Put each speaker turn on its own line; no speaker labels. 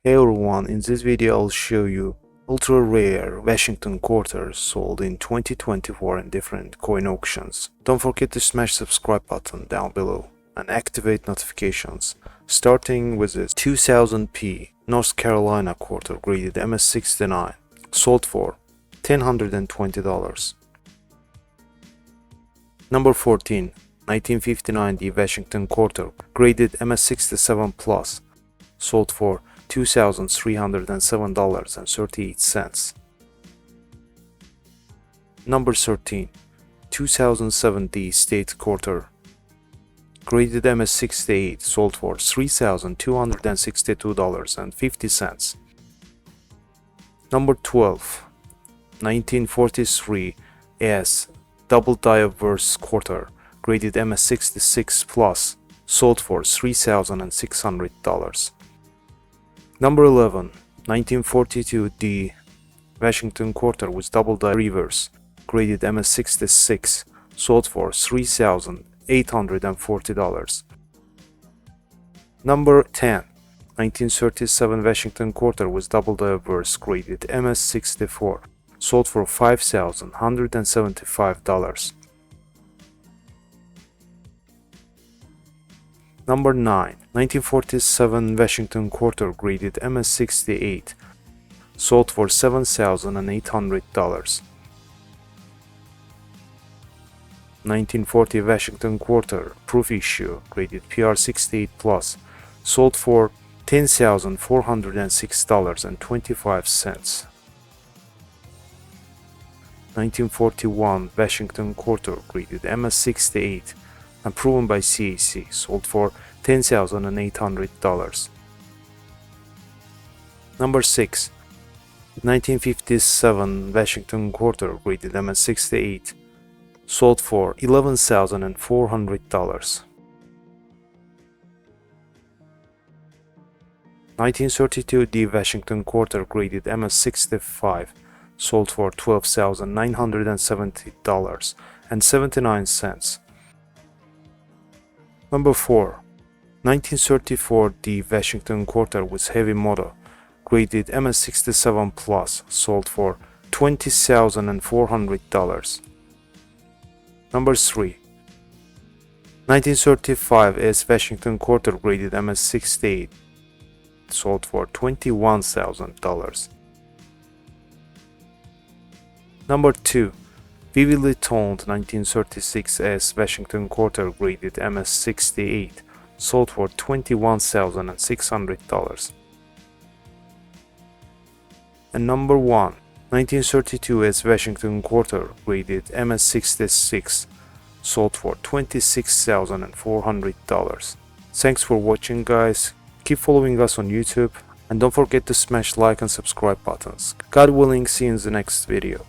Hey everyone, in this video I'll show you ultra rare Washington quarters sold in 2024 in different coin auctions. Don't forget to smash subscribe button down below and activate notifications. Starting with this 2000p North Carolina quarter graded MS69, sold for $1,020. Number 14, 1959 D Washington quarter graded MS67 Plus, sold for $2,307.38. Number 13, 2007 D State quarter graded MS68, sold for $3,262.50. Number 12, 1943 S double die Obverses quarter graded MS66 Plus, sold for $3,600. Number 11, 1942 D Washington quarter with double die reverse graded MS66, sold for $3,840. Number 10, 1937 Washington quarter with double die reverse graded MS64, sold for $5,175. Number 9, 1947 Washington quarter graded MS68, sold for $7,800. 1940 Washington quarter proof issue graded PR68 Plus, sold for $10,406.25. 1941 Washington quarter graded MS68 and proven by CAC, sold for $10,800. Number 6, 1957 Washington quarter graded MS68, sold for $11,400. 1932 D Washington quarter graded MS65, sold for $12,970.79. Number 4, 1934 D Washington quarter with heavy motor graded MS67 Plus, sold for $20,400. Number 3, 1935 S Washington quarter graded MS68, sold for $21,000. Number 2, vividly toned 1936 S Washington quarter graded MS68, sold for $21,600. And number 1, 1932 S Washington quarter graded MS66, sold for $26,400. Thanks for watching, guys. Keep following us on YouTube and don't forget to smash like and subscribe buttons. God willing, see you in the next video.